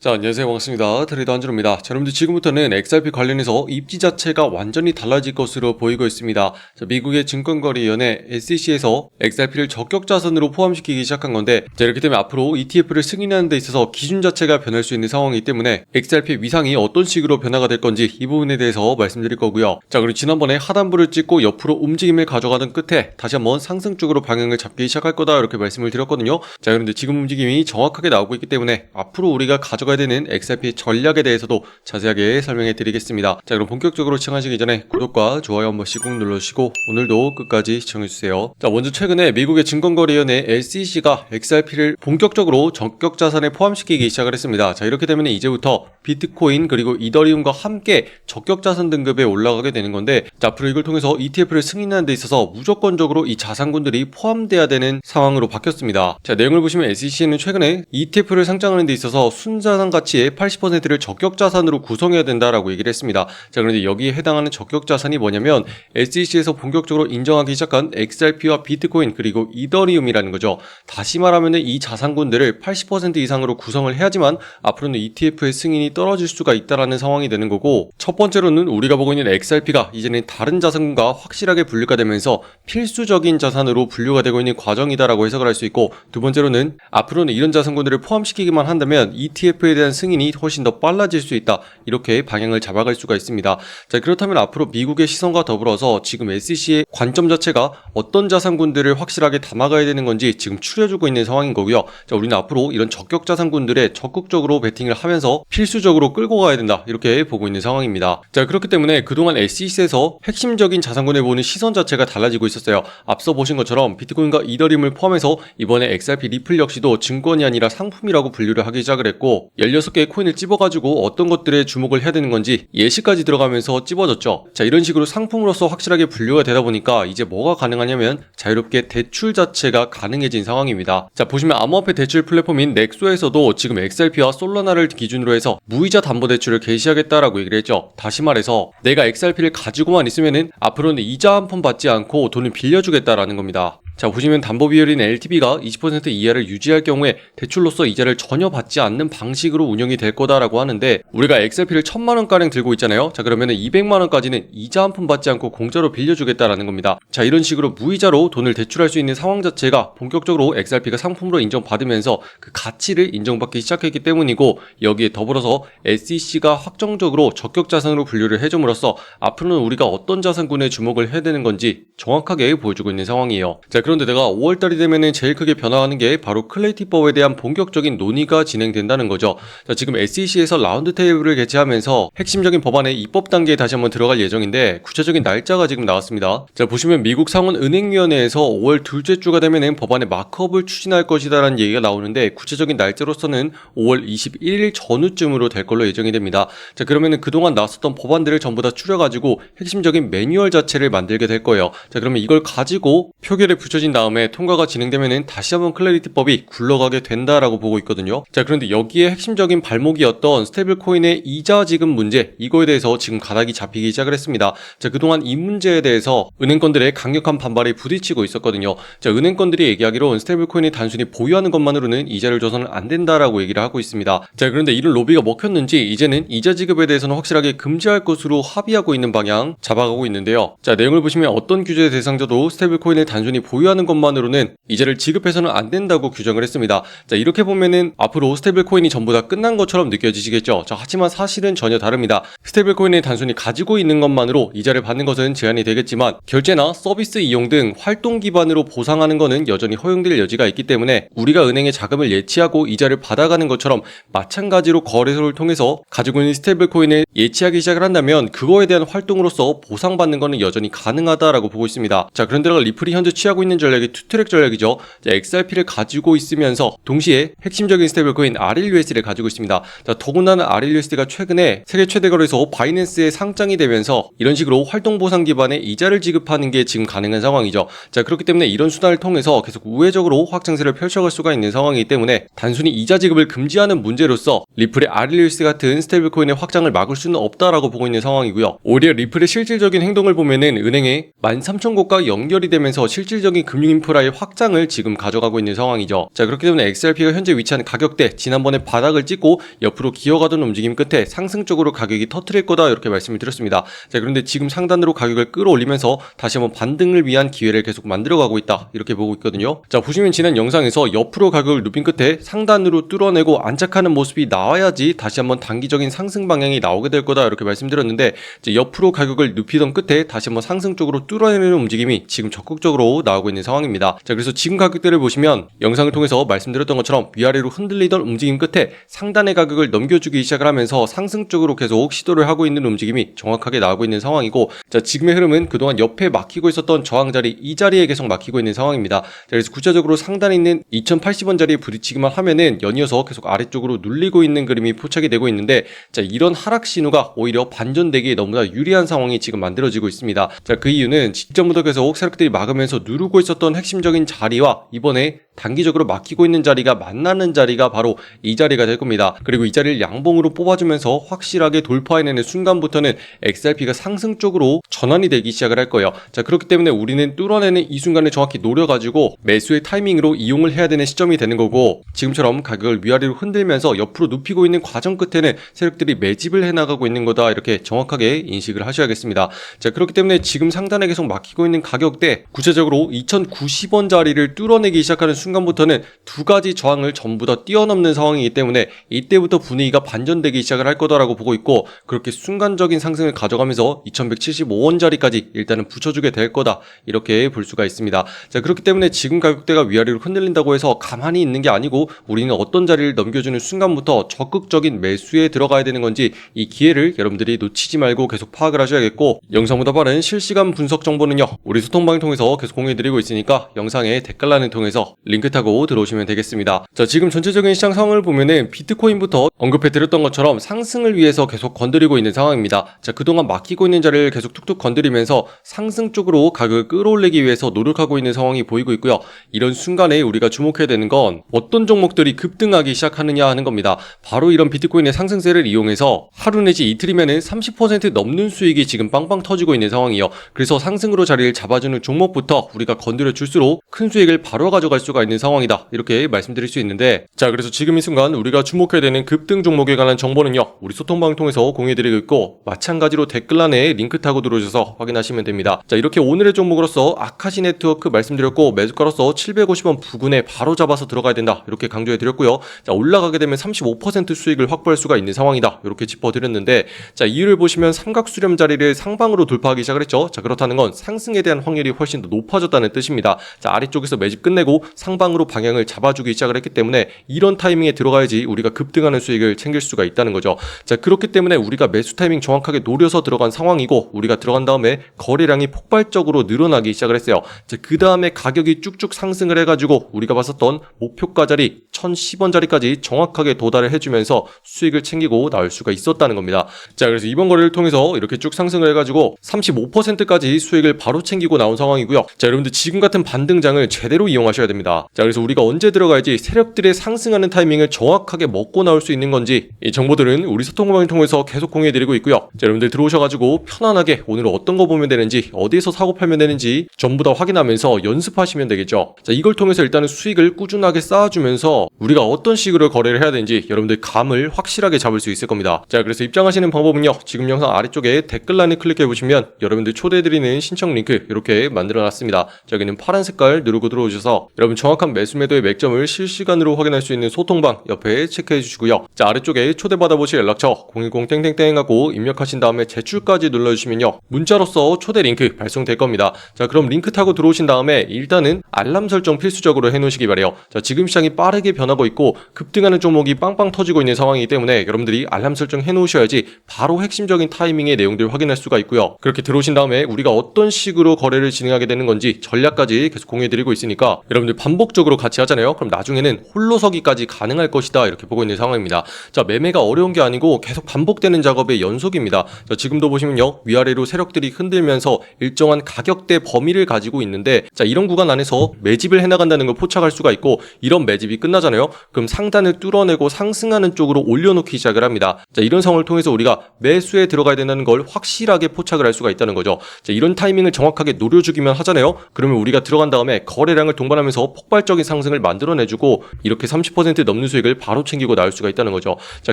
자, 안녕하세요. 반갑습니다. 트레이더 한준호입니다. 자, 여러분들 지금부터는 XRP 관련해서 입지 자체가 완전히 달라질 것으로 보이고 있습니다. 자, 미국의 증권거래위원회 SEC에서 XRP를 적격 자산으로 포함시키기 시작한 건데, 자, 이렇게 되면 앞으로 ETF를 승인하는 데 있어서 기준 자체가 변할 수 있는 상황이기 때문에 XRP의 위상이 어떤 식으로 변화가 될 건지 이 부분에 대해서 말씀드릴 거고요. 자, 그리고 지난번에 하단부를 찍고 옆으로 움직임을 가져가던 끝에 다시 한번 상승 쪽으로 방향을 잡기 시작할 거다 이렇게 말씀을 드렸거든요. 자, 그런데 지금 움직임이 정확하게 나오고 있기 때문에 앞으로 우리가 가져가야 되는 XRP 전략에 대해서도 자세하게 설명해 드리겠습니다. 자, 그럼 본격적으로 시청하시기 전에 구독과 좋아요 한 번씩 꼭 눌러주시고 오늘도 끝까지 시청해주세요. 자, 먼저 최근에 미국의 증권거래위원회 SEC가 XRP를 본격적으로 적격 자산에 포함시키기 시작을 했습니다. 자, 이렇게 되면 이제부터 비트코인 그리고 이더리움과 함께 적격 자산 등급에 올라가게 되는 건데, 자, 앞으로 이걸 통해서 ETF를 승인하는 데 있어서 무조건적으로 이 자산군들이 포함돼야 되는 상황으로 바뀌었습니다. 자, 내용을 보시면 SEC는 최근에 ETF를 상장하는 데 있어서 순자산 가치의 80%를 적격 자산으로 구성해야 된다라고 얘기를 했습니다. 자, 그런데 여기에 해당하는 적격 자산이 뭐냐면 SEC에서 본격적으로 인정하기 시작한 XRP와 비트코인 그리고 이더리움이라는 거죠. 다시 말하면 이 자산군들을 80% 이상으로 구성을 해야지만 앞으로는 ETF의 승인이 떨어질 수가 있다라는 상황이 되는 거고, 첫 번째로는 우리가 보고 있는 XRP가 이제는 다른 자산군과 확실하게 분류가 되면서 필수적인 자산으로 분류가 되고 있는 과정이다라고 해석을 할 수 있고, 두 번째로는 앞으로는 이런 자산군들을 포함시키기만 한다면 ETF에 대한 승인이 훨씬 더 빨라질 수 있다, 이렇게 방향을 잡아갈 수가 있습니다. 자, 그렇다면 앞으로 미국의 시선과 더불어서 지금 SEC의 관점 자체가 어떤 자산군들을 확실하게 담아가야 되는 건지 지금 추려주고 있는 상황인 거고요. 자, 우리는 앞으로 이런 적격 자산군들에 적극적으로 베팅을 하면서 필수적으로 끌고 가야 된다, 이렇게 보고 있는 상황입니다. 자, 그렇기 때문에 그동안 SEC에서 핵심적인 자산군에 보는 시선 자체가 달라지고 있었어요. 앞서 보신 것처럼 비트코인과 이더리움을 포함해서 이번에 XRP 리플 역시도 증권이 아니라 상품이라고 분류를 하기 시작을 했고, 16개의 코인을 찝어가지고 어떤 것들에 주목을 해야 되는 건지 예시까지 들어가면서 찝어졌죠. 자, 이런 식으로 상품으로서 확실하게 분류가 되다 보니까 이제 뭐가 가능하냐면 자유롭게 대출 자체가 가능해진 상황입니다. 자, 보시면 암호화폐 대출 플랫폼인 넥소에서도 지금 XRP와 솔라나를 기준으로 해서 무이자 담보대출을 개시하겠다라고 얘기를 했죠. 다시 말해서 내가 XRP를 가지고만 있으면은 앞으로는 이자 한 푼 받지 않고 돈을 빌려주겠다라는 겁니다. 자, 보시면 담보 비율인 LTV가 20% 이하를 유지할 경우에 대출로서 이자를 전혀 받지 않는 방식으로 운영이 될 거다라고 하는데, 우리가 XRP를 1000만원가량 들고 있잖아요. 자, 그러면은 200만원까지는 이자 한 푼 받지 않고 공짜로 빌려주겠다라는 겁니다. 자, 이런 식으로 무이자로 돈을 대출할 수 있는 상황 자체가 본격적으로 XRP가 상품으로 인정받으면서 그 가치를 인정받기 시작했기 때문이고, 여기에 더불어서 SEC가 확정적으로 적격 자산으로 분류를 해줌으로써 앞으로는 우리가 어떤 자산군에 주목을 해야 되는 건지 정확하게 보여주고 있는 상황이에요. 자, 그런데 내가 5월달이 되면은 제일 크게 변화하는 게 바로 클레이티법에 대한 본격적인 논의가 진행된다는 거죠. 자, 지금 SEC에서 라운드 테이블을 개최하면서 핵심적인 법안의 입법 단계에 다시 한번 들어갈 예정인데, 구체적인 날짜가 지금 나왔습니다. 자, 보시면 미국 상원은행위원회에서 5월 둘째 주가 되면은 법안의 마크업을 추진할 것이다라는 얘기가 나오는데, 구체적인 날짜로서는 5월 21일 전후쯤으로 될 걸로 예정이 됩니다. 자, 그러면은 그동안 나왔었던 법안들을 전부 다 추려가지고 핵심적인 매뉴얼 자체를 만들게 될 거예요. 자, 그러면 이걸 가지고 표결에 붙여진 다음에 통과가 진행되면은 다시 한번 클래리티법이 굴러가게 된다라고 보고 있거든요. 자, 그런데 여기에 핵심적인 발목이었던 스테이블 코인의 이자 지급 문제, 이거에 대해서 지금 가닥이 잡히기 시작을 했습니다. 자, 그동안 이 문제에 대해서 은행권들의 강력한 반발이 부딪히고 있었거든요. 자, 은행권들이 얘기하기로는 스테이블 코인이 단순히 보유하는 것만으로는 이자를 줘서는 안 된다라고 얘기를 하고 있습니다. 자, 그런데 이런 로비가 먹혔는지 이제는 이자 지급에 대해서는 확실하게 금지할 것으로 합의하고 있는 방향 잡아가고 있는데요. 자, 내용을 보시면 어떤 규제 대상자도 스테이블 코인을 단순히 보유하는 것만으로는 이자를 지급해서는 안 된다고 규정을 했습니다. 자, 이렇게 보면은 앞으로 스테이블 코인이 전부 다 끝난 것처럼 느껴지시겠죠. 자, 하지만 사실은 전혀 다릅니다. 스테이블 코인을 단순히 가지고 있는 것만으로 이자를 받는 것은 제한이 되겠지만, 결제나 서비스 이용 등 활동 기반으로 보상하는 것은 여전히 허용될 여지가 있기 때문에 우리가 은행에 자금을 예치하고 이자를 받아가는 것처럼 마찬가지로 거래소를 통해서 가지고 있는 스테이블 코인을 예치하기 시작을 한다면 그거에 대한 활동으로서 보상받는 것은 여전히 가능하다라고 보고 있습니다. 자, 그런데 리플이 현재 취하고 있는 전략이 투트랙 전략이죠. 자, XRP를 가지고 있으면서 동시에 핵심적인 스테이블 코인 RLUSD를 가지고 있습니다. 자, 더군다나 RLUSD가 최근에 세계 최대 거래소 바이낸스에 상장이 되면서 이런 식으로 활동 보상 기반의 이자를 지급하는 게 지금 가능한 상황이죠. 자, 그렇기 때문에 이런 수단을 통해서 계속 우회적으로 확장세를 펼쳐갈 수가 있는 상황이기 때문에 단순히 이자 지급을 금지하는 문제로서 리플의 RLUSD 같은 스테이블 코인의 확장을 막을 수는 없다라고 보고 있는 상황이고요. 오히려 리플의 실질적인 행동을 보면은 은행에 13,000곳과 연결이 되면서 실질적인 금융인프라의 확장을 지금 가져가고 있는 상황이죠. 자, 그렇기 때문에 XRP가 현재 위치하는 가격대, 지난번에 바닥을 바닥을 찍고 옆으로 기어가던 움직임 끝에 상승적으로 가격이 터트릴 거다 이렇게 말씀을 드렸습니다. 자, 그런데 지금 상단으로 가격을 끌어올리면서 다시 한번 반등을 위한 기회를 계속 만들어가고 있다 이렇게 보고 있거든요. 자, 보시면 지난 영상에서 옆으로 가격을 눕힌 끝에 상단으로 뚫어내고 안착하는 모습이 나와야지 다시 한번 단기적인 상승 방향이 나오게 될 거다 이렇게 말씀드렸는데, 이제 옆으로 가격을 눕히던 끝에 다시 한번 상승 쪽으로 뚫어내는 움직임이 지금 적극적으로 나오고 있는 상황입니다. 자, 그래서 지금 가격대를 보시면 영상을 통해서 말씀드렸던 것처럼 위아래로 흔들리던 움직임 끝에 상단의 가격을 넘겨주기 시작을 하면서 상승 쪽으로 계속 시도를 하고 있는 움직임이 정확하게 나오고 있는 상황이고, 자, 지금의 흐름은 그동안 옆에 막히고 있었던 저항자리 이 자리에 계속 막히고 있는 상황입니다. 자, 그래서 구체적으로 상단에 있는 2080원 자리에 부딪히기만 하면은 연이어서 계속 아래쪽으로 눌리고 있는 그림이 포착이 되고 있는데, 자, 이런 하락 신호가 오히려 반전되기에 너무나 유리한 상황이 지금 만들어지고 있습니다. 자, 그 이유는 직전부터 계속 세력들이 막으면서 누르고 있었던 핵심적인 자리와 이번에 단기적으로 막히고 있는 자리가 만나는 자리가 바로 이 자리가 될 겁니다. 그리고 이 자리를 양봉으로 뽑아주면서 확실하게 돌파해내는 순간부터는 XRP가 상승 쪽으로 전환이 되기 시작을 할 거예요. 자, 그렇기 때문에 우리는 뚫어내는 이 순간을 정확히 노려가지고 매수의 타이밍으로 이용을 해야 되는 시점이 되는 거고, 지금처럼 가격을 위아래로 흔들면서 옆으로 눕히고 있는 과정 끝에는 세력들이 매집을 해나가고 있는 거다 이렇게 정확하게 인식을 하셔야겠습니다. 자, 그렇기 때문에 지금 상단에 계속 막히고 있는 가격대, 구체적으로 2090원 자리를 뚫어내기 시작하는 순간부터는 두 가지 저항을 전부 다 뛰어넘는 상황이기 때문에 이때부터 분위기가 반전되기 시작을 할 거다라고 보고 있고, 그렇게 순간적인 상승을 가져가면서 2175원 자리까지 일단은 붙여주게 될 거다 이렇게 볼 수가 있습니다. 자, 그렇기 때문에 지금 가격대가 위아래로 흔들린다고 해서 가만히 있는 게 아니고 우리는 어떤 자리를 넘겨주는 순간부터 적극적인 매수에 들어가야 되는 건지 이 기회를 여러분들이 놓치지 말고 계속 파악을 하셔야겠고, 영상보다 빠른 실시간 분석 정보는요 우리 소통방을 통해서 계속 공유해드리고 있으니까 영상에 댓글란을 통해서 링크 타고 들어오시면 되겠습니다. 자, 지금 전체적인 시장 상황을 보면은 비트코인부터 언급해드렸던 것처럼 상승을 위해서 계속 건드리고 있는 상황입니다. 자, 그동안 막히고 있는 자리를 계속 툭툭 건드리면서 상승 쪽으로 가격을 끌어올리기 위해서 노력하고 있는 상황이 보이고 있고요. 이런 순간에 우리가 주목해야 되는 건 어떤 종목들이 급등하기 시작하느냐 하는 겁니다. 바로 이런 비트코인의 상승세를 이용해서 하루 내지 이틀이면은 30% 넘는 수익이 지금 빵빵 터지고 있는 상황이에요. 그래서 상승으로 자리를 잡아주는 종목부터 우리가 건드려 줄수록 큰 수익을 바로 가져갈 수가 있는 상황이다 이렇게 말씀드릴 수 있는데, 자, 그래서 지금 이 순간 우리가 주목해야 되는 급등 종목에 관한 정보는요 우리 소통방을 통해서 공유해드리고 있고, 마찬가지로 댓글란에 링크 타고 들어오셔서 확인하시면 됩니다. 자, 이렇게 오늘의 종목으로서 아카시 네트워크 말씀드렸고, 매수가로서 750원 부근에 바로 잡아서 들어가야 된다 이렇게 강조해드렸고요. 자, 올라가게 되면 35% 수익을 확보할 수가 있는 상황이다 이렇게 짚어드렸는데, 자, 이유를 보시면 삼각수렴 자리를 상방으로 돌파하기 시작을 했죠. 자, 그렇다는 건 상승에 대한 확률이 훨씬 더 높아졌다는 뜻입니다. 자, 아래쪽에서 매집 끝내고 상방으로 방향을 잡아주기 시작을 했기 때문에 이런 타이밍에 들어가야지 우리가 급등하는 수익을 챙길 수가 있다는 거죠. 자, 그렇기 때문에 우리가 매수 타이밍 정확하게 노려서 들어간 상황이고, 우리가 들어간 다음에 거래량이 폭발적으로 늘어나기 시작을 했어요. 자, 그 다음에 가격이 쭉쭉 상승을 해가지고 우리가 봤었던 목표가 자리 1010원 자리까지 정확하게 도달을 해주면서 수익을 챙기고 나올 수가 있었다는 겁니다. 자, 그래서 이번 거래를 통해서 이렇게 쭉 상승을 해가지고 35%까지 수익을 바로 챙기고 나온 상황이고요. 자, 여러분들 지금 같은 반등장을 제대로 이용하셔야 됩니다. 자, 그래서 우리가 언제 들어가야지 세력들의 상승하는 타이밍을 정확하게 먹고 나올 수 있는 건지 이 정보들은 우리 소통방을 통해서 계속 공유해드리고 있고요. 자, 여러분들 들어오셔가지고 편안하게 오늘 어떤 거 보면 되는지, 어디에서 사고 팔면 되는지 전부 다 확인하면서 연습하시면 되겠죠. 자, 이걸 통해서 일단은 수익을 꾸준하게 쌓아주면서 우리가 어떤 식으로 거래를 해야 되는지 여러분들 감을 확실하게 잡을 수 있을 겁니다. 자, 그래서 입장하시는 방법은요 지금 영상 아래쪽에 댓글란을 클릭해보시면 여러분들 초대해드리는 신청 링크 이렇게 만들어놨습니다. 자, 여기는 파란 색깔 누르고 들어오셔서 여러분 정확한 매수 매도의 맥점을 실시간으로 확인할 수 있는 소통방 옆에 체크해 주시고요. 자, 아래쪽에 초대받아보실 연락처 010땡땡땡 하고 입력하신 다음에 제출까지 눌러주시면요 문자로서 초대 링크 발송될 겁니다. 자, 그럼 링크 타고 들어오신 다음에 일단은 알람 설정 필수적으로 해놓으시기 바래요. 자, 지금 시장이 빠르게 변하고 있고 급등하는 종목이 빵빵 터지고 있는 상황이기 때문에 여러분들이 알람 설정 해놓으셔야지 바로 핵심적인 타이밍의 내용들 확인할 수가 있고요. 그렇게 들어오신 다음에 우리가 어떤 식으로 거래를 진행하게 되는 건지 전략까지 계속 공유해드리고 있으니까 여러분들 반복적으로 같이 하잖아요. 그럼 나중에는 홀로서기까지 가능할 것이다 이렇게 보고 있는 상황입니다. 자, 매매가 어려운 게 아니고 계속 반복되는 작업의 연속입니다. 자, 지금도 보시면요 위아래로 세력들이 흔들면서 일정한 가격대 범위를 가지고 있는데, 자, 이런 구간 안에서 매집을 해나간다는 걸 포착할 수가 있고, 이런 매집이 끝나잖아요. 그럼 상단을 뚫어내고 상승하는 쪽으로 올려놓기 시작을 합니다. 자, 이런 상황을 통해서 우리가 매수에 들어가야 된다는 걸 확실하게 포착을 할 수가 있다는 거죠. 자, 이런 타이밍을 정확하게 노려주기만 하잖아요. 그러면 우리가 들어간 다음에 거래량을 동반하면서 폭발적인 상승을 만들어내주고 이렇게 30% 넘는 수익을 바로 나눠 챙기고 나올 수가 있다는 거죠. 자,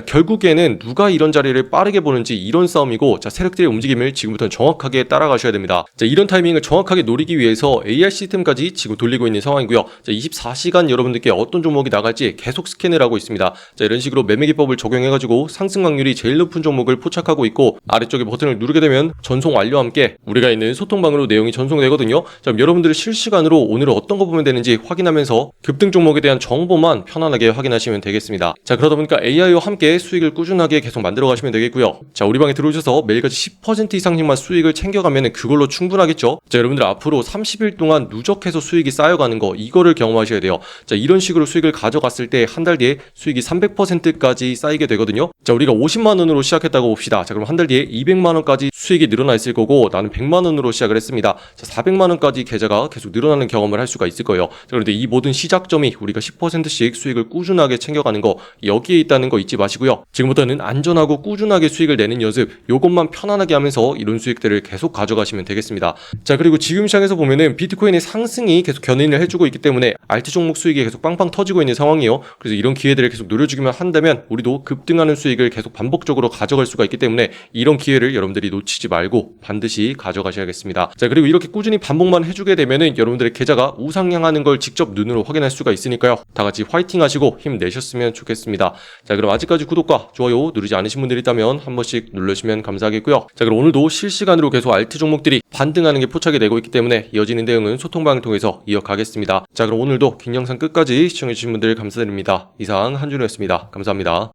결국에는 누가 이런 자리를 빠르게 보는지 이런 싸움이고, 자, 세력들의 움직임을 지금부터는 정확하게 따라가셔야 됩니다. 자, 이런 타이밍을 정확하게 노리기 위해서 AR 시스템까지 지금 돌리고 있는 상황이고요. 자, 24시간 여러분들께 어떤 종목이 나갈지 계속 스캔을 하고 있습니다. 자, 이런 식으로 매매 기법을 적용해가지고 상승 확률이 제일 높은 종목을 포착하고 있고, 아래쪽에 버튼을 누르게 되면 전송 완료와 함께 우리가 있는 소통방으로 내용이 전송되거든요. 자, 그럼 여러분들이 실시간으로 오늘 어떤 거 보면 되는지 확인하면서 급등 종목에 대한 정보만 편안하게 확인하시면 되겠습니다. 자, 그러다 보니까 AI와 함께 수익을 꾸준하게 계속 만들어 가시면 되겠고요. 자, 우리 방에 들어오셔서 매일같이 10% 이상씩만 수익을 챙겨가면 그걸로 충분하겠죠. 자, 여러분들 앞으로 30일 동안 누적해서 수익이 쌓여가는 거, 이거를 경험하셔야 돼요. 자, 이런 식으로 수익을 가져갔을 때 한 달 뒤에 수익이 300%까지 쌓이게 되거든요. 자, 우리가 50만 원으로 시작했다고 봅시다. 자, 그럼 한 달 뒤에 200만 원까지 수익이 늘어나 있을 거고, 나는 100만 원으로 시작을 했습니다. 자, 400만 원까지 계좌가 계속 늘어나는 경험을 할 수가 있을 거예요. 자, 그런데 이 모든 시작점이 우리가 10%씩 수익을 꾸준하게 챙겨가는 거, 여기에 있다는 거 잊지 마시고요. 지금부터는 안전하고 꾸준하게 수익을 내는 연습, 요것만 편안하게 하면서 이런 수익들을 계속 가져가시면 되겠습니다. 자, 그리고 지금 시장에서 보면은 비트코인의 상승이 계속 견인을 해주고 있기 때문에 알트 종목 수익이 계속 빵빵 터지고 있는 상황이에요. 그래서 이런 기회들을 계속 노려주기만 한다면 우리도 급등하는 수익을 계속 반복적으로 가져갈 수가 있기 때문에 이런 기회를 여러분들이 놓치지 말고 반드시 가져가셔야겠습니다. 자, 그리고 이렇게 꾸준히 반복만 해주게 되면은 여러분들의 계좌가 우상향하는 걸 직접 눈으로 확인할 수가 있으니까요. 다 같이 화이팅 하시고 힘내셨으면 좋겠습니다. 자, 그럼 아직까지 구독과 좋아요 누르지 않으신 분들이 있다면 한 번씩 눌러주시면 감사하겠고요. 자, 그럼 오늘도 실시간으로 계속 알트 종목들이 반등하는 게 포착이 되고 있기 때문에 이어지는 내용은 소통방을 통해서 이어가겠습니다. 자, 그럼 오늘도 긴 영상 끝까지 시청해주신 분들 감사드립니다. 이상 한준호였습니다. 감사합니다.